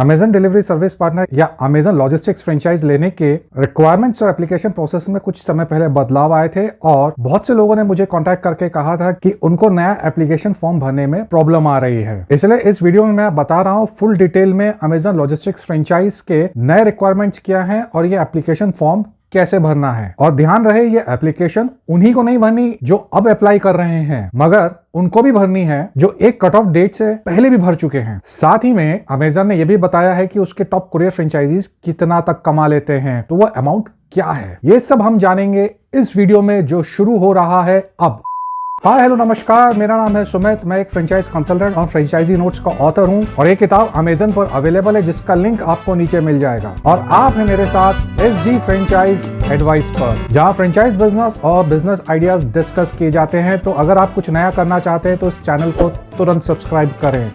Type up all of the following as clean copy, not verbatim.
Amazon delivery service partner या Amazon logistics franchise लेने के रिक्वायरमेंट्स और एप्लीकेशन प्रोसेस में कुछ समय पहले बदलाव आए थे और बहुत से लोगों ने मुझे कांटेक्ट करके कहा था कि उनको नया एप्लीकेशन फॉर्म भरने में प्रॉब्लम आ रही है। इसलिए इस वीडियो में मैं बता रहा हूं फुल डिटेल में अमेजन लॉजिस्टिक्स फ्रेंचाइज के नए रिक्वायरमेंट्स क्या हैं और ये एप्लीकेशन फॉर्म कैसे भरना है। और ध्यान रहे ये एप्लीकेशन उन्हीं को नहीं भरनी जो अब अप्लाई कर रहे हैं, मगर उनको भी भरनी है जो एक कट ऑफ डेट से पहले भी भर चुके हैं। साथ ही में अमेजन ने यह भी बताया है कि उसके टॉप कुरियर फ्रेंचाइजीज कितना तक कमा लेते हैं, तो वह अमाउंट क्या है, ये सब हम जानेंगे इस वीडियो में जो शुरू हो रहा है अब। हाय हेलो नमस्कार, मेरा नाम है सुमित। मैं एक फ्रेंचाइज कंसल्टेंट और फ्रेंचाइजी नोट्स का ऑथर हूं और ये किताब अमेजन पर अवेलेबल है जिसका लिंक आपको नीचे मिल जाएगा। और आप हैं मेरे साथ एसजी फ्रेंचाइज एडवाइस पर, जहां फ्रेंचाइज बिजनेस और बिजनेस आइडियाज डिस्कस किए जाते हैं। तो अगर आप कुछ नया करना चाहते हैं तो इस चैनल को तुरंत सब्सक्राइब करें।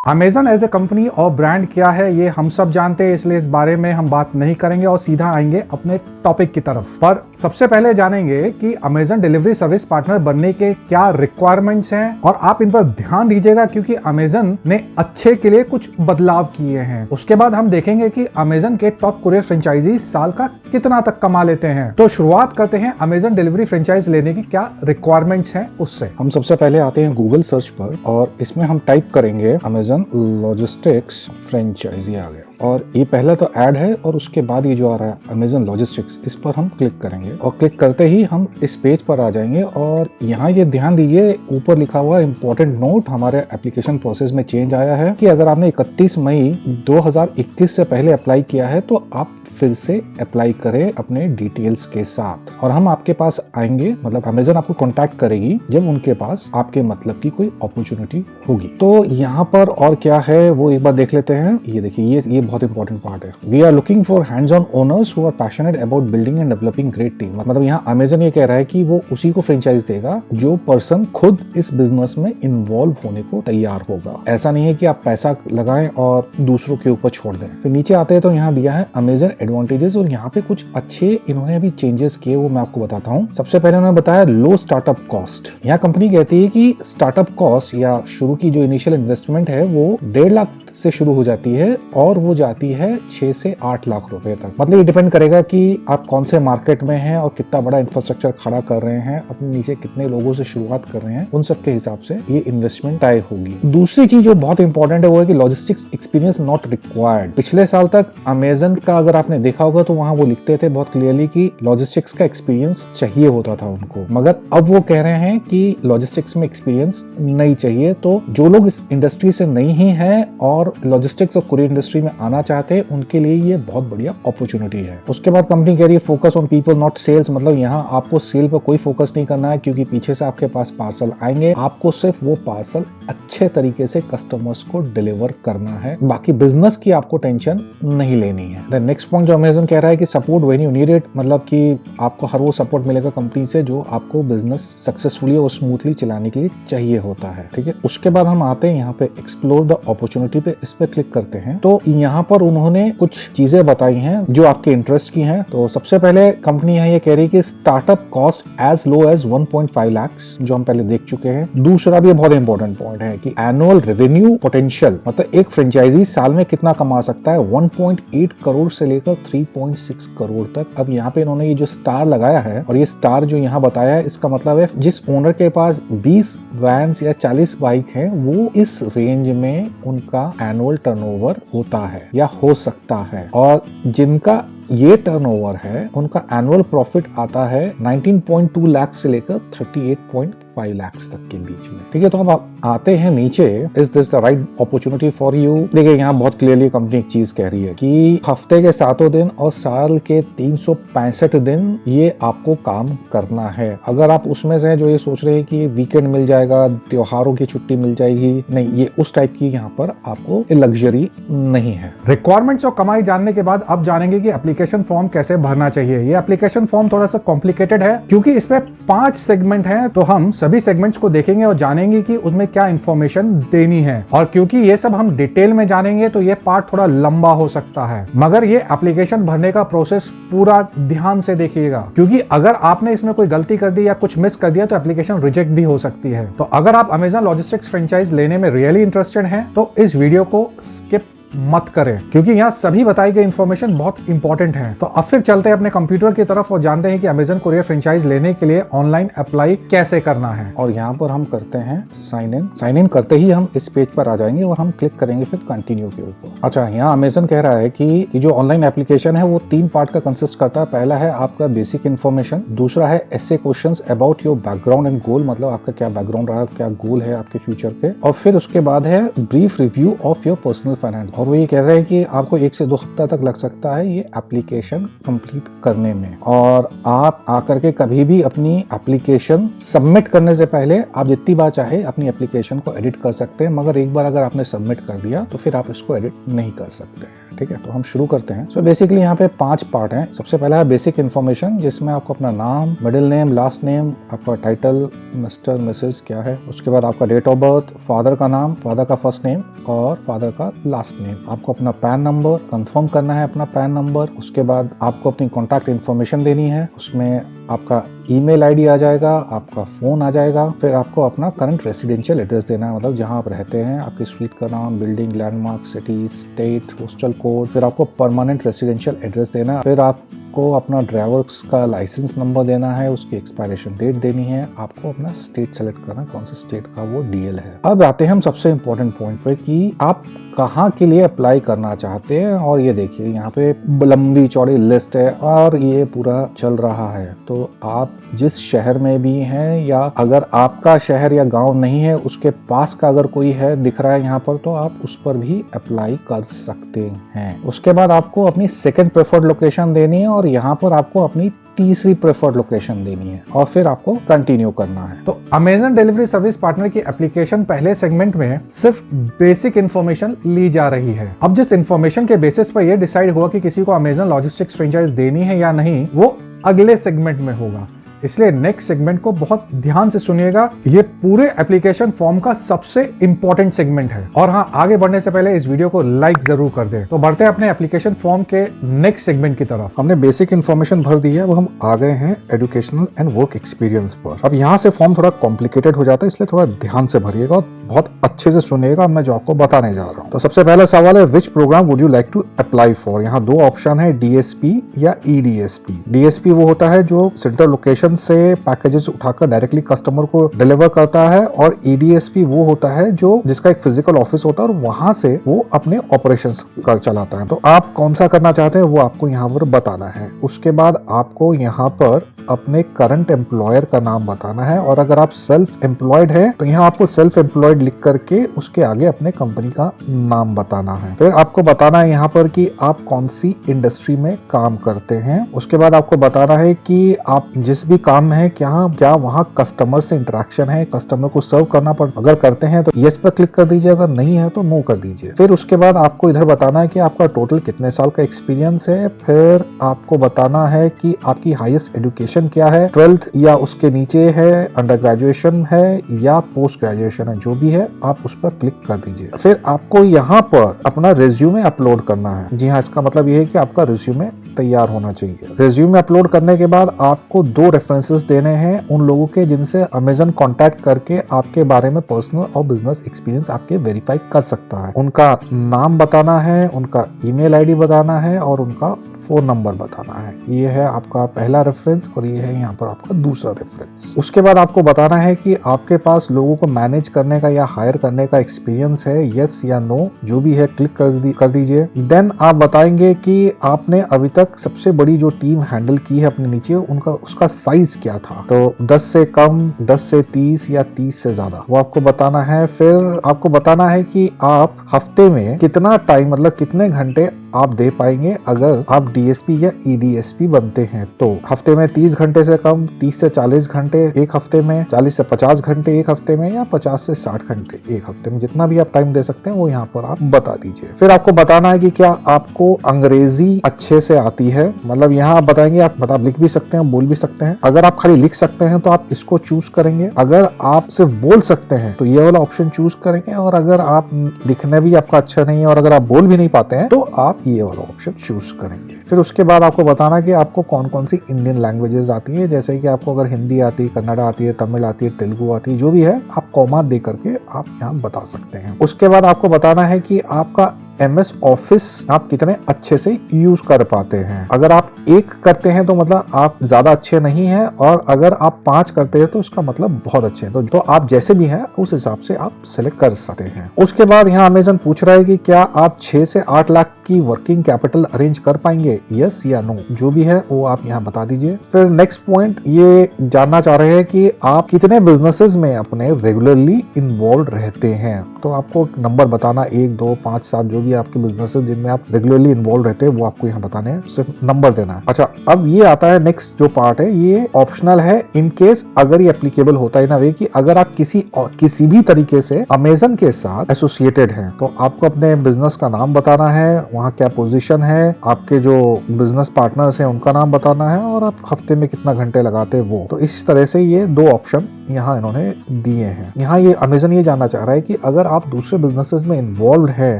अमेजन एज ए कंपनी और ब्रांड क्या है ये हम सब जानते हैं, इसलिए इस बारे में हम बात नहीं करेंगे और सीधा आएंगे अपने टॉपिक की तरफ। पर सबसे पहले जानेंगे कि अमेजन डिलीवरी सर्विस पार्टनर बनने के क्या रिक्वायरमेंट्स हैं और आप इन पर ध्यान दीजिएगा क्योंकि अमेजन ने अच्छे के लिए कुछ बदलाव किए हैं। उसके बाद हम देखेंगे कि अमेजन के टॉप कुरियर फ्रेंचाइजी साल का कितना तक कमा लेते हैं। तो शुरुआत करते हैं अमेजन डिलीवरी फ्रेंचाइज लेने की क्या रिक्वायरमेंट्स हैं उससे। हम सबसे पहले आते हैं गूगल सर्च पर और इसमें हम टाइप करेंगे अमेजन लॉजिस्टिक्स फ्रेंचाइजी आ गया और ये पहला तो ऐड है और उसके बाद ये जो आ रहा है अमेजन लॉजिस्टिक्स, इस पर हम क्लिक करेंगे और क्लिक करते ही हम इस पेज पर आ जाएंगे। और यहाँ ये ध्यान दीजिए, ऊपर लिखा हुआ इंपॉर्टेंट नोट हमारे एप्लीकेशन प्रोसेस में चेंज आया है कि अगर आपने 31 मई 2021 से पहले अप्लाई किया है तो आप फिर से अप्लाई करें अपने डिटेल्स के साथ और हम आपके पास आएंगे, मतलब अमेजन आपको कांटेक्ट करेगी जब उनके पास आपके मतलब की कोई अपॉर्चुनिटी होगी। तो यहाँ पर और क्या है वो एक बार देख लेते हैं। ये देखिए, ये बहुत इंपॉर्टेंट पार्ट है। We are looking for hands on owners who are passionate about building and developing great team. मतलब यहाँ अमेजन ये कह रहा है कि वो उसी को फ्रेंचाइज देगा जो पर्सन खुद इस बिजनेस में इन्वॉल्व होने को तैयार होगा। ऐसा नहीं है कि आप पैसा लगाएं और दूसरों के ऊपर छोड़ दें। फिर नीचे आते हैं तो यहाँ दिया है अमेजन एडवांटेजेस और यहाँ पे कुछ अच्छे इन्होंने अभी चेंजेस किए, वो मैं आपको बताता हूँ। सबसे पहले उन्होंने बताया लो स्टार्टअप कॉस्ट। यहाँ कंपनी कहती है कि स्टार्टअप कॉस्ट या शुरू की जो इनिशियल इन्वेस्टमेंट है वो 1.5 लाख से शुरू हो जाती है और वो जाती है 6 से 8 लाख रुपए तक। मतलब ये डिपेंड करेगा कि आप कौन से मार्केट में हैं और कितना बड़ा इंफ्रास्ट्रक्चर खड़ा कर रहे हैं, अपने नीचे कितने लोगों से शुरुआत कर रहे हैं, उन सब के हिसाब से ये इन्वेस्टमेंट तय होगी। दूसरी चीज जो बहुत इंपॉर्टेंट है वो है कि लॉजिस्टिक्स एक्सपीरियंस नॉट रिक्वायर्ड। पिछले साल तक अमेजन का अगर आपने देखा होगा तो वहां वो लिखते थे बहुत क्लियरली कि लॉजिस्टिक्स का एक्सपीरियंस चाहिए होता था उनको, मगर अब वो कह रहे हैं कि लॉजिस्टिक्स में एक्सपीरियंस नहीं चाहिए। तो जो लोग इस इंडस्ट्री से नहीं है और लॉजिस्टिक्स और कुरियर इंडस्ट्री में आना चाहते हैं उनके लिए ये बहुत बढ़िया अपॉर्चुनिटी है। उसके बाद कंपनी कह रही है focus on people not sales. मतलब यहाँ आपको सेल पर कोई फोकस नहीं करना है क्योंकि पीछे से आपके पास पार्सल आएंगे, आपको सिर्फ वो पार्सल अच्छे तरीके से कस्टमर्स को डिलीवर करना है, बाकी बिजनेस की आपको टेंशन नहीं लेनी है। द नेक्स्ट पॉइंट जो अमेजन कह रहा है कि support when you need it. मतलब कि आपको हर वो सपोर्ट मिलेगा कंपनी से जो आपको बिजनेस सक्सेसफुली और स्मूथली चलाने के लिए चाहिए होता है। ठीक है, उसके बाद हम आते हैं यहाँ पे एक्सप्लोर द अपॉर्चुनिटी पे, इस पे क्लिक करते हैं। तो यहाँ पर उन्होंने कुछ चीजें बताई हैं जो आपके इंटरेस्ट की हैं। तो सबसे पहले कंपनी यहाँ ये कह रही है कि startup cost as low as 1.5 lakh, जो हम पहले देख चुके हैं। दूसरा भी बहुत इंपॉर्टेंट पॉइंट है कि एनुअल रेवेन्यू पोटेंशियल, मतलब एक फ्रेंचाइजी साल में कितना कमा सकता है, 1.8 करोड़ से लेकर 3.6 करोड़ तक। अब यहाँ पे इन्होंने ये जो स्टार लगाया है और ये स्टार जो यहाँ बताया है, इसका मतलब है जिस ओनर के पास 20 वैन्स या 40 बाइक है वो इस रेंज में उनका एनुअल टर्नओवर होता है या हो सकता है, और जिनका ये टर्नओवर है उनका एनुअल प्रॉफिट आता है 19.2 लाख से लेकर 38.5 लाख तक के बीच में। ठीक है, तो अब आते हैं नीचे, is this the right opportunity for you. देखिए यहाँ बहुत क्लियरली कंपनी एक चीज कह रही है कि हफ्ते के 7 दिन और साल के 365 दिन ये आपको काम करना है। अगर आप उसमें से जो ये सोच रहे हैं कि वीकेंड मिल जाएगा, त्योहारों की छुट्टी मिल जाएगी, नहीं, ये उस टाइप की यहाँ पर आपको लग्जरी नहीं है। रिक्वायरमेंट्स और कमाई जानने के बाद अब जानेंगे कि एप्लीकेशन फॉर्म कैसे भरना चाहिए। ये एप्लीकेशन फॉर्म थोड़ा सा कॉम्प्लिकेटेड है क्योंकि इसमें 5 सेगमेंट हैं, तो हम सभी सेगमेंट्स को देखेंगे और जानेंगे कि उसमें क्या इंफॉर्मेशन देनी है। और क्योंकि ये सब हम डिटेल में जानेंगे तो ये पार्ट थोड़ा लंबा हो सकता है, मगर ये एप्लीकेशन भरने का प्रोसेस पूरा ध्यान से देखिएगा क्योंकि अगर आपने इसमें कोई गलती कर दी या कुछ मिस कर दिया तो एप्लीकेशन रिजेक्ट भी हो सकती है। तो अगर आप अमेजन लॉजिस्टिक्स फ्रेंचाइज लेने में रियली इंटरेस्टेड हैं तो इस वीडियो को स्किप मत करें, क्योंकि यहाँ सभी बताई गई इन्फॉर्मेशन बहुत इंपॉर्टेंट है। तो अब फिर चलते हैं अपने कंप्यूटर की तरफ और जानते हैं कि अमेजन कोरियर फ्रेंचाइज लेने के लिए ऑनलाइन अप्लाई कैसे करना है। और यहाँ पर हम करते हैं साइन इन करते ही हम इस पेज पर आ जाएंगे और हम क्लिक करेंगे फिर कंटिन्यू के ऊपर। अच्छा, यहाँ अमेजन कह रहा है कि जो ऑनलाइन एप्लीकेशन है वो 3 पार्ट का कंसिस्ट करता है। पहला है आपका बेसिक इन्फॉर्मेशन, दूसरा है essay questions about your background and goal, मतलब आपका क्या बैकग्राउंड रहा, क्या गोल है आपके फ्यूचर पे, और फिर उसके बाद है brief review of your personal finance. और वो ये कह रहे हैं कि आपको 1 से 2 हफ्ता तक लग सकता है ये एप्लीकेशन कंप्लीट करने में, और आप आकर के कभी भी अपनी एप्लीकेशन सबमिट करने से पहले आप जितनी बार चाहे अपनी एप्लीकेशन को एडिट कर सकते हैं, मगर एक बार अगर आपने सबमिट कर दिया तो फिर आप इसको एडिट नहीं कर सकते। ठीक है, तो हम शुरू करते हैं। सो बेसिकली यहाँ पे 5 पार्ट हैं। सबसे पहला है बेसिक इन्फॉर्मेशन, जिसमें आपको अपना नाम, मिडिल नेम, लास्ट नेम, आपका टाइटल, मिस्टर मिसेस क्या है, उसके बाद आपका डेट ऑफ बर्थ, फादर का नाम, फादर का फर्स्ट नेम और फादर का लास्ट नेम, आपको अपना पैन नंबर कंफर्म करना है, अपना पैन नंबर। उसके बाद आपको अपनी कॉन्टैक्ट इन्फॉर्मेशन देनी है, उसमें आपका ईमेल आईडी आ जाएगा, आपका फोन आ जाएगा, फिर आपको अपना करंट रेसिडेंशियल एड्रेस देना है, मतलब जहां आप रहते हैं, आपकी स्ट्रीट का नाम, building, landmark, city, state, postal code, फिर आपको परमानेंट रेसिडेंशियल एड्रेस देना है, फिर आपको अपना ड्राइवर्स का लाइसेंस नंबर देना है, उसकी एक्सपायरेशन डेट देनी है, आपको अपना स्टेट सेलेक्ट करना है, कौन सा स्टेट का वो डीएल है। अब आते हैं हम सबसे इम्पोर्टेंट पॉइंट पे कि आप कहाँ के लिए अप्लाई करना चाहते हैं। और ये देखिए यहाँ पे लंबी चौड़ी लिस्ट है और ये पूरा चल रहा है। तो आप जिस शहर में भी हैं, या अगर आपका शहर या गांव नहीं है, उसके पास का अगर कोई है दिख रहा है यहाँ पर, तो आप उस पर भी अप्लाई कर सकते हैं। उसके बाद आपको अपनी सेकंड प्रेफर्ड लोकेशन देनी है और यहाँ पर आपको अपनी तीसरी प्रेफर्ड लोकेशन देनी है और फिर आपको कंटिन्यू करना है। तो अमेजन डिलीवरी सर्विस पार्टनर की एप्लीकेशन पहले सेगमेंट में सिर्फ बेसिक इन्फॉर्मेशन ली जा रही है। अब जिस इन्फॉर्मेशन के बेसिस पर यह डिसाइड हुआ कि किसी को अमेजन लॉजिस्टिक्स फ्रेंचाइज देनी है या नहीं, वो अगले सेगमेंट में होगा। इसलिए नेक्स्ट सेगमेंट को बहुत ध्यान से सुनिएगा। ये पूरे एप्लीकेशन फॉर्म का सबसे इंपॉर्टेंट सेगमेंट है। और हाँ, आगे बढ़ने से पहले इस वीडियो को लाइक जरूर कर दें। तो बढ़ते हैं अपने एप्लीकेशन फॉर्म के नेक्स्ट सेगमेंट की तरफ। हमने बेसिक इन्फॉर्मेशन भर दी है, अब हम आ गए हैं एजुकेशनल एंड वर्क एक्सपीरियंस पर। अब यहाँ से फॉर्म थोड़ा कॉम्प्लिकेटेड हो जाता है, इसलिए थोड़ा ध्यान से भरिएगा और बहुत अच्छे से सुनिएगा मैं जो आपको बताने जा रहा हूँ। तो सबसे पहला सवाल है, which program would you like to apply for. यहाँ 2 ऑप्शन है, डीएसपी या ईडीएसपी। डीएसपी वो होता है जो सेंट्रल लोकेशन से पैकेजेस उठाकर डायरेक्टली कस्टमर को डिलीवर करता है, और ईडीएसपी वो होता है जो जिसका एक फिजिकल ऑफिस होता है और वहां से वो अपने ऑपरेशंस कर चलाता है। तो आप कौन सा करना चाहते हैं वो आपको यहाँ पर बताना है। उसके बाद आपको यहाँ पर अपने करंट एम्प्लॉयर का नाम बताना है, और अगर आप सेल्फ एम्प्लॉयड है तो यहाँ आपको सेल्फ एम्प्लॉयड लिख करके उसके आगे अपने कंपनी का नाम बताना है। फिर आपको बताना है यहाँ पर कि आप कौन सी इंडस्ट्री में काम करते हैं। उसके बाद आपको बताना है कि आप जिस भी काम में है क्या वहाँ कस्टमर से इंटरेक्शन है, कस्टमर को सर्व करना पड़, अगर करते हैं तो यस पर क्लिक कर दीजिए, अगर नहीं है तो नो कर दीजिए। फिर उसके बाद आपको इधर बताना है कि आपका टोटल कितने साल का एक्सपीरियंस है। फिर आपको बताना है कि आपकी हाईएस्ट एजुकेशन क्या है, 12th या उसके नीचे है, अंडर ग्रेजुएशन है या पोस्ट ग्रेजुएशन है, जो भी है आप उस पर क्लिक कर दीजिए। फिर आपको यहाँ पर अपना रिज्यूमे अपलोड करना है। जी हाँ, इसका मतलब ये है कि आपका रिज्यूमे तैयार होना चाहिए। रिज्यूमे अपलोड करने के बाद आपको 2 रेफरेंसेस देने हैं उन लोगों के जिनसे अमेजन कांटेक्ट करके आपके बारे में पर्सनल और बिजनेस एक्सपीरियंस आपके वेरीफाई कर सकता है। उनका नाम बताना है, उनका ईमेल आईडी बताना है और उनका फोन नंबर बताना है। ये है आपका पहला रेफरेंस और ये है यहाँ पर आपका दूसरा रेफरेंस। उसके बाद आपको बताना है कि आपके पास लोगों को मैनेज करने का या हायर करने का एक्सपीरियंस है, यस या नो, जो भी है क्लिक कर दीजिए। देन आप बताएंगे कि आपने अभी तक सबसे बड़ी जो टीम हैंडल की है अपने नीचे, उसका साइज क्या था। तो 10 से कम, 10 से 30 या 30 से ज्यादा, वो आपको बताना है। फिर आपको बताना है कि आप हफ्ते में कितना टाइम, मतलब कितने घंटे आप दे पाएंगे अगर आप डीएसपी या ईडीएसपी बनते हैं। तो हफ्ते में 30 घंटे से कम, 30 से 40 घंटे एक हफ्ते में, 40 से 50 घंटे एक हफ्ते में, या 50 से 60 घंटे एक हफ्ते में, जितना भी आप टाइम दे सकते हैं वो यहाँ पर आप बता दीजिए। फिर आपको बताना है कि क्या आपको अंग्रेजी अच्छे से आती है, मतलब यहाँ आप बताएंगे, आप लिख भी सकते हैं, बोल भी सकते हैं। अगर आप खाली लिख सकते हैं तो आप इसको चूज करेंगे, अगर आप सिर्फ बोल सकते हैं तो ये वाला ऑप्शन चूज करेंगे, और अगर आप लिखने भी आपका अच्छा नहीं है और अगर आप बोल भी नहीं पाते हैं तो आप ये वाला ऑप्शन चूज करेंगे। फिर उसके बाद आपको बताना कि आपको कौन कौन सी इंडियन लैंग्वेजेस आती है, जैसे कि आपको अगर हिंदी आती है, कन्नड़ा आती है, तमिल आती है, तेलुगु आती है, जो भी है आप कॉमा दे करके आप यहाँ बता सकते हैं। उसके बाद आपको बताना है कि आपका MS ऑफिस आप कितने अच्छे से यूज कर पाते हैं। अगर आप 1 करते हैं तो मतलब आप ज्यादा अच्छे नहीं हैं, और अगर आप 5 करते हैं तो उसका मतलब बहुत अच्छे हैं। तो आप जैसे भी हैं उस हिसाब से आप सिलेक्ट कर सकते हैं। उसके बाद यहाँ अमेजन पूछ रहा है कि क्या आप 6 से 8 लाख की वर्किंग कैपिटल अरेंज कर पाएंगे, यस या नो, जो भी है वो आप यहाँ बता दीजिए। फिर नेक्स्ट पॉइंट ये जानना चाह रहे हैं कि आप कितने बिजनेसेस में अपने रेगुलरली इन्वॉल्व रहते हैं। तो आपको नंबर बताना 1, 2, 5, 7 जो भी आपके बिजनेसेस जिनमें आप रेगुलरली इन्वॉल्व रहते हैं वो आपको यहाँ बताने हैं, सिर्फ नंबर देना है। अच्छा, अब ये आता है नेक्स्ट जो पार्ट है, ये ऑप्शनल है इन केस अगर ये एप्लीकेबल होता है ना वे कि अगर आप किसी भी तरीके से अमेजन के साथ एसोसिएटेड हैं, तो आपको अपने बिजनेस का नाम बताना है, वहाँ क्या पोजीशन है, आपके जो बिजनेस पार्टनर्स हैं उनका नाम बताना है, और आप हफ्ते में कितना घंटे लगाते हैं वो। तो इस तरह से ये 2 ऑप्शन यहाँ इन्होंने दिए हैं। यहाँ ये अमेजन ये जानना चाह रहा है कि अगर आप दूसरे बिजनेसेस में इन्वॉल्व हैं,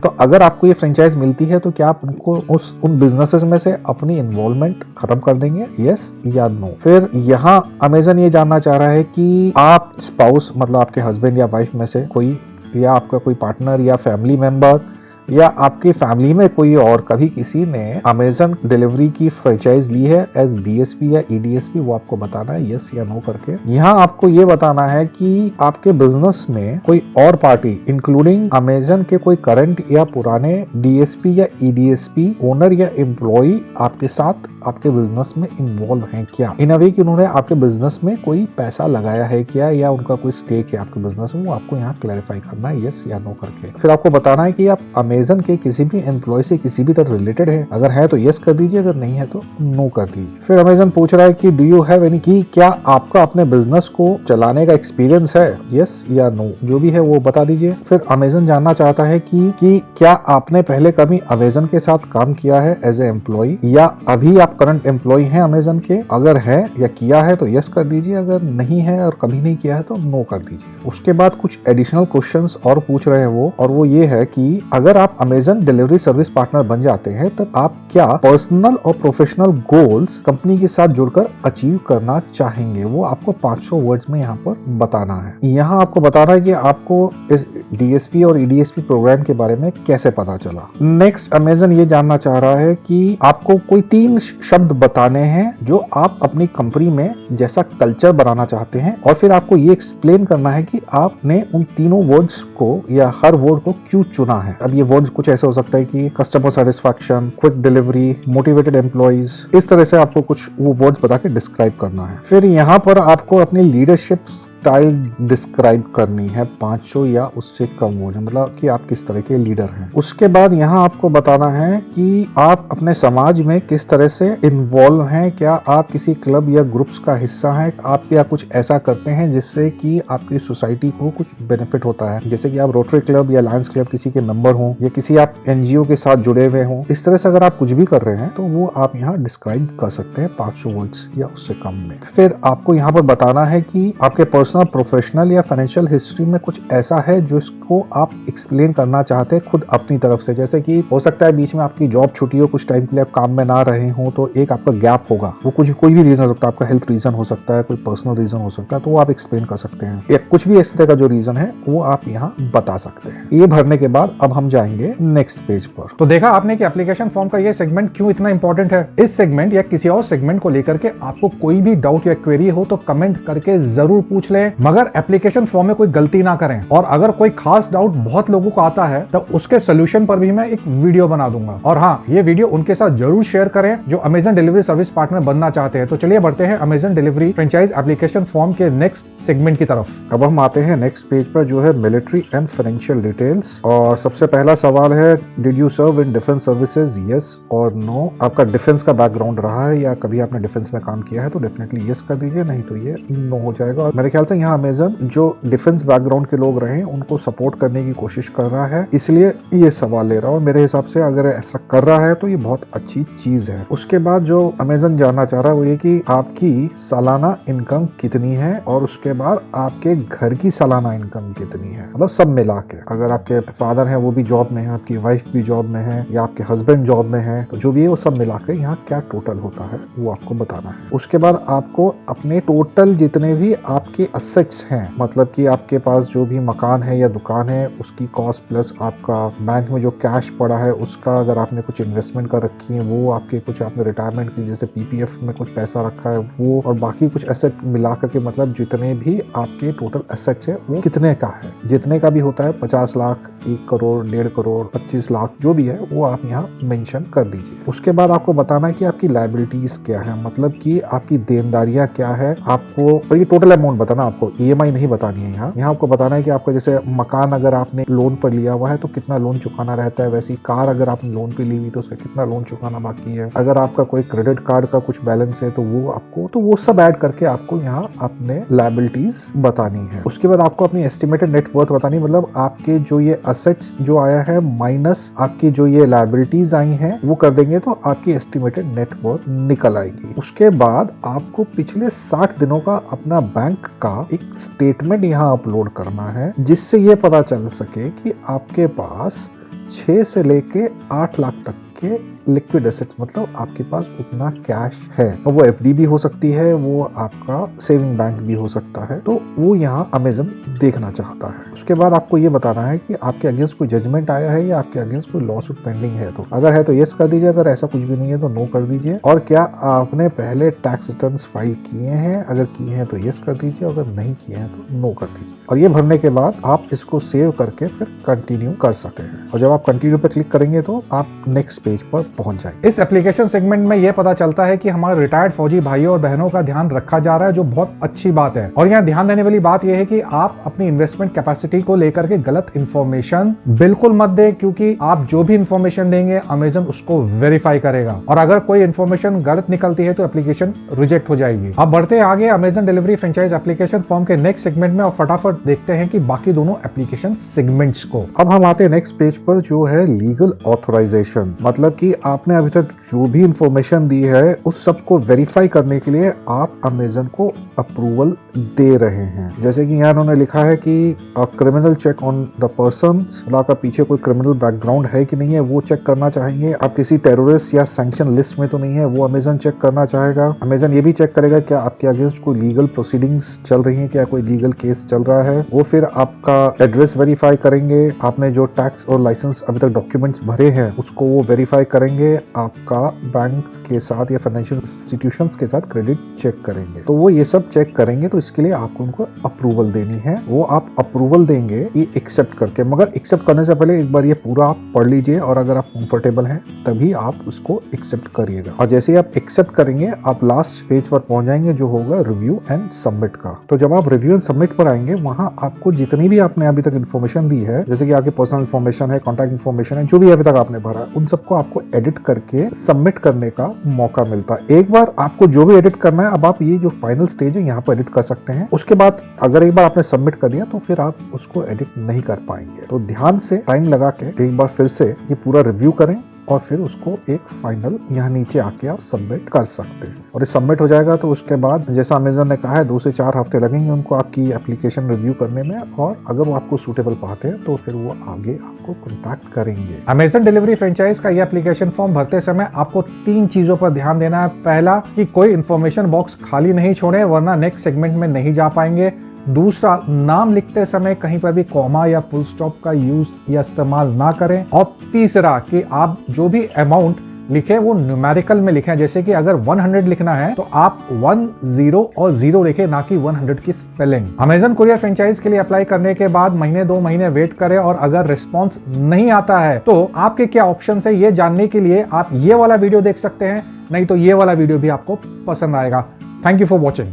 तो अगर आपको ये फ्रेंचाइज मिलती है तो क्या आप उनको उन बिजनेसेस में से अपनी इन्वॉल्वमेंट खत्म कर देंगे, यस या नो। फिर यहाँ अमेजन ये जानना चाह रहा है कि आप स्पाउस मतलब आपके हस्बैंड या वाइफ में से कोई, या आपका कोई पार्टनर या फैमिली मेंबर, या आपकी फैमिली में कोई और कभी किसी ने अमेजन डिलीवरी की फ्रेंचाइज ली है एज DSP या EDSP, वो आपको बताना है यस या नो करके। यहाँ आपको ये बताना है कि आपके बिजनेस में कोई और पार्टी इंक्लूडिंग अमेजन के कोई करंट या पुराने DSP या EDSP ओनर या एम्प्लॉय आपके साथ आपके बिजनेस में इन्वॉल्व हैं क्या, इन अ वे कि उन्होंने आपके बिजनेस में कोई पैसा लगाया है क्या, या उनका कोई स्टेक है आपके बिजनेस में, वो आपको यहाँ क्लैरिफाई करना है यस या नो करके। फिर आपको बताना है कि आप अमेजन के किसी भी एम्प्लॉय से किसी भी तरह रिलेटेड है, अगर है तो यस कर दीजिए, अगर नहीं है तो नो कर दीजिए। फिर अमेजन पूछ रहा है कि डू यू हैव एनी, कि क्या आपका अपने बिजनेस को चलाने का एक्सपीरियंस है, यस या नो, जो भी है वो बता दीजिए। फिर अमेजन जानना चाहता है कि क्या आपने पहले कभी अमेजन के साथ काम किया है एज ए एम्प्लॉय, या अभी आप करंट एम्प्लॉय हैं अमेजन के, अगर है या किया है तो यस कर दीजिए, अगर नहीं है और कभी नहीं किया है तो नो कर दीजिए। उसके बाद कुछ एडिशनल क्वेश्चंस और पूछ रहे हैं वो, और वो ये है कि अगर आप अमेजन डिलीवरी सर्विस पार्टनर बन जाते हैं तब आप क्या पर्सनल और प्रोफेशनल गोल्स कंपनी के साथ जुड़कर अचीव करना चाहेंगे, वो आपको 500 वर्ड्स में यहाँ पर बताना है। यहाँ आपको बताना है कि आपको इस DSP और EDSP प्रोग्राम के बारे में कैसे पता चला। नेक्स्ट अमेजन ये जानना चाह रहा है कि आपको कोई 3 शब्द बताने हैं जो आप अपनी कंपनी में जैसा कल्चर बनाना चाहते हैं, और फिर आपको ये एक्सप्लेन करना है कि आपने उन तीनों वर्ड्स को या हर वर्ड को क्यों चुना है। अब ये वर्ड्स कुछ ऐसे हो सकता है कि customer satisfaction, quick delivery, motivated employees, इस तरह से आपको कुछ वो वर्ड्स बता के डिस्क्राइब करना है। फिर यहाँ पर आपको अपनी लीडरशिप स्टाइल डिस्क्राइब करनी है, 500 या उससे कम वर्ड, मतलब कि आप किस तरह के लीडर हैं। उसके बाद यहाँ आपको बताना है कि आप अपने समाज में किस तरह से इन्वॉल्व हैं, क्या आप किसी क्लब या ग्रुप्स का हिस्सा हैं, आप क्या कुछ ऐसा करते हैं जिससे कि आपकी सोसाइटी को कुछ बेनिफिट होता है, जैसे कि आप रोटरी क्लब या लायंस क्लब किसी के मेंबर हो, या किसी आप NGO के साथ जुड़े हुए हो। इस तरह से अगर आप कुछ भी कर रहे हैं तो वो आप यहाँ डिस्क्राइब कर सकते हैं 500 वर्ड्स या उससे कम में। फिर आपको यहाँ पर बताना है कि आपके पर्सनल, प्रोफेशनल या फाइनेंशियल हिस्ट्री में कुछ ऐसा है जो इसको आप एक्सप्लेन करना चाहते हैं खुद अपनी तरफ से, जैसे कि हो सकता है बीच में आपकी जॉब छुट्टी हो, कुछ टाइम के लिए आप काम में ना रहे हो, तो एक आपका गैप होगा, वो कोई भी रीजन हो सकता है, आपका हेल्थ रीजन हो सकता है, कोई पर्सनल रीजन हो सकता है, तो वो आप एक्सप्लेन कर सकते हैं, या कुछ भी इस तरह का जो रीजन है वो आप यहाँ बता सकते हैं। ये भरने के बाद अब हम जाएंगे नेक्स्ट पेज पर। तो देखा आपने कि एप्लीकेशन फॉर्म का ये सेगमेंट क्यों इतना इंपॉर्टेंट है। इस सेगमेंट या किसी और सेगमेंट को लेकर के आपको कोई भी डाउट या क्वेरी हो तो कमेंट करके जरूर पूछ लें, मगर एप्लीकेशन फॉर्म में कोई गलती ना करें। और अगर कोई खास डाउट बहुत लोगों को आता है तो उसके सोल्यूशन पर भी मैं एक वीडियो बना दूंगा। और हाँ, ये वीडियो उनके साथ जरूर शेयर करें जो अमेजन डिलीवरी सर्विस पार्टनर बनना चाहते हैं। तो चलिए बढ़ते हैं Amazon delivery franchise application form के नेक्स्ट सेगमेंट की तरफ। अब हम आते हैं नेक्स्ट पेज पर जो है मिलिट्री एंड फाइनेंशियल डिटेल्स, और सबसे पहला सवाल है did you serve in defence services, yes or no. आपका डिफेंस का बैकग्राउंड रहा है या कभी आपने डिफेंस में काम किया है तो डेफिनेटली यस कर दीजिए, नहीं तो ये नो हो जाएगा। और मेरे ख्याल से यहाँ अमेजन जो डिफेंस बैकग्राउंड के लोग रहे उनको सपोर्ट करने की कोशिश कर रहा है, इसलिए ये सवाल ले रहा हूँ। मेरे हिसाब से अगर ऐसा कर रहा है तो ये बहुत अच्छी चीज है। उसके बाद जो अमेजन जानना चाह रहा है वो ये कि आपकी सालाना इनकम कितनी है, और उसके बाद आपके घर की सालाना इनकम कितनी है, मतलब सब मिला के। अगर आपके फादर हैं वो भी जॉब जॉब में है, आपकी वाइफ भी जॉब में है या आपके हस्बैंड जॉब में है, तो जो भी है वो सब मिलाकर यहाँ क्या टोटल होता है वो आपको बताना है। उसके बाद आपको अपने टोटल जितने भी आपके असेट्स हैं, मतलब कि आपके पास जो भी मकान है या दुकान है उसकी कॉस्ट प्लस आपका बैंक में जो कैश पड़ा है उसका, अगर आपने कुछ इन्वेस्टमेंट कर रखी है वो, आपके कुछ आपने रिटायरमेंट की जैसे पीपीएफ में कुछ पैसा रखा है वो, और बाकी कुछ एसेट मिला करके मतलब जितने भी आपके टोटल एसेट्स है वो कितने का है, जितने का भी होता है 50 लाख, 1 करोड़, 1.5 करोड़, 25 लाख जो भी है वो आप यहाँ मेंशन कर दीजिए। उसके बाद आपको बताना है कि आपकी लायबिलिटीज क्या है, मतलब कि आपकी देनदारियां क्या है आपको, और ये टोटल अमाउंट बताना, आपको ईएमआई नहीं बतानी है यहाँ आपको बताना है कि आपका जैसे मकान अगर आपने लोन पर लिया हुआ है तो कितना लोन चुकाना रहता है, वैसी कार अगर आपने लोन पे ली हुई तो उसका कितना लोन चुकाना बाकी है, अगर आपका कोई क्रेडिट कार्ड का कुछ बैलेंस है तो वो आपको, तो वो सब ऐड करके आपको यहाँ अपने लायबिलिटीज बतानी है। उसके बाद आपको अपनी एस्टिमेटेड नेट वर्थ बतानी, मतलब आपके जो ये असेट्स जो आया है माइनस आपकी जो ये लायबिलिटीज आई हैं वो कर देंगे तो आपकी एस्टिमेटेड नेट वर्थ निकल आएगी। उसके बाद आपको पिछले 60 दिनों का अपना बैंक का एक स्टेटमेंट यहाँ अपलोड करना है, जिससे ये पता चल सके कि आपके पास 6 से लेके 8 लाख तक के लिक्विड एसेट्स, मतलब आपके पास उतना कैश है। वो एफडी भी हो सकती है, वो आपका सेविंग बैंक भी हो सकता है, तो वो यहाँ अमेज़न देखना चाहता है। उसके बाद आपको ये बताना है कि आपके अगेंस्ट कोई जजमेंट आया है या आपके अगेंस्ट कोई लॉ सूट पेंडिंग है, तो अगर है तो यस कर दीजिए, अगर ऐसा कुछ भी नहीं है तो नो कर दीजिए। और क्या आपने पहले टैक्स रिटर्न फाइल किए हैं, अगर किए हैं तो यस कर दीजिए, अगर नहीं किए हैं तो नो कर दीजिए। और ये भरने के बाद आप इसको सेव करके फिर कंटिन्यू कर सकते हैं, और जब आप कंटिन्यू पे क्लिक करेंगे तो आप नेक्स्ट पेज पर पहुंच जाएंगे। इस एप्लीकेशन सेगमेंट में यह पता चलता है कि हमारे रिटायर्ड फौजी भाइयों और बहनों का ध्यान रखा जा रहा है, जो बहुत अच्छी बात है। और यहाँ ध्यान देने वाली बात यह है कि आप अपनी इन्वेस्टमेंट कैपेसिटी को लेकर के गलत इंफॉर्मेशन बिल्कुल मत दें, क्योंकि आप जो भी इंफॉर्मेशन देंगे अमेज़न उसको वेरीफाई करेगा, और अगर कोई इंफॉर्मेशन गलत निकलती है तो एप्लीकेशन रिजेक्ट हो जाएगी। अब बढ़ते हैं आगे Amazon delivery franchise application form के नेक्स्ट सेगमेंट में, और फटाफट देखते हैं कि बाकी दोनों एप्लीकेशन सेगमेंट्स को। अब हम आते हैं नेक्स्ट पेज पर, जो है लीगल ऑथराइजेशन, मतलब कि आपने अभी तक जो भी इंफॉर्मेशन दी है उस सब को वेरीफाई करने के लिए आप अमेज़न को अप्रूवल दे रहे हैं। जैसे कि यहाँ उन्होंने लिखा है कि criminal check on the person, का पीछे कोई क्रिमिनल बैकग्राउंड है कि नहीं है वो चेक करना चाहेंगे, आप किसी टेररिस्ट या सैंक्शन लिस्ट में तो नहीं है वो अमेज़न चेक करना चाहेगा। अमेज़न ये भी चेक करेगा क्या आपके अगेंस्ट कोई लीगल प्रोसीडिंग्स चल रही है, क्या कोई लीगल केस चल रहा है। वो फिर आपका एड्रेस वेरीफाई करेंगे, आपने जो टैक्स और लाइसेंस अभी तक डॉक्यूमेंट्स भरे हैं उसको वो वेरीफाई करेंगे, आपका बैंक के साथ या फाइनेंशियल इंस्टीट्यूशंस के साथ क्रेडिट चेक करेंगे। तो वो ये सब चेक करेंगे, तो इसके लिए आपको उनको अप्रूवल देनी है। वो आप अप्रूवल देंगे ये एक्सेप्ट करके, मगर एक्सेप्ट करने से पहले एक बार ये पूरा आप पढ़ लीजिए, और अगर आप कंफर्टेबल हैं तभी आप उसको एक्सेप्ट करिएगा। और जैसे ही आप एक्सेप्ट करेंगे आप लास्ट पेज पर पहुंच जाएंगे जो होगा रिव्यू एंड सबमिट का। तो जब आप रिव्यू एंड सबमिट पर आएंगे वहां आपको जितनी भी आपने अभी तक इन्फॉर्मेशन दी है, जैसे कि आपकी पर्सनल इन्फॉर्मेशन है, कॉन्टैक्ट इन्फॉर्मेशन है, जो भी अभी तक आपने भरा उन सबको आपको एडिट करके सबमिट करने का मौका मिलता है। एक बार आपको जो भी एडिट करना है, अब आप ये जो फाइनल स्टेज है यहाँ पर एडिट कर सकते हैं। उसके बाद अगर एक बार आपने सबमिट कर दिया तो फिर आप उसको एडिट नहीं कर पाएंगे। तो ध्यान से टाइम लगा के एक बार फिर से ये पूरा रिव्यू करें, और फिर उसको एक फाइनल यहाँ नीचे आके आप सबमिट कर सकते हैं। और ये सबमिट हो जाएगा तो उसके बाद जैसा अमेज़न ने कहा है 2 से 4 हफ्ते लगेंगे उनको आपकी एप्लीकेशन रिव्यू करने में, और अगर वो आपको सूटेबल पाते हैं तो फिर वो आगे आपको कॉन्टैक्ट करेंगे। अमेज़न डिलीवरी फ्रेंचाइज का ये एप्लीकेशन फॉर्म भरते समय आपको 3 चीजों पर ध्यान देना है। पहला कि कोई इन्फॉर्मेशन बॉक्स खाली नहीं छोड़े, वरना नेक्स्ट सेगमेंट में नहीं जा पाएंगे। दूसरा, नाम लिखते समय कहीं पर भी कॉमा या फुल स्टॉप का यूज या इस्तेमाल ना करें। और तीसरा कि आप जो भी अमाउंट लिखे वो न्यूमेरिकल में लिखें, जैसे कि अगर 100 लिखना है तो आप 1 0 और 0 लिखें, ना कि 100 की स्पेलिंग। अमेज़न कुरियर फ्रेंचाइज के लिए अप्लाई करने के बाद महीने 2 महीने वेट करें, और अगर रिस्पॉन्स नहीं आता है तो आपके क्या ऑप्शन है ये जानने के लिए आप ये वाला वीडियो देख सकते हैं, नहीं तो ये वाला वीडियो भी आपको पसंद आएगा। Thank you for watching.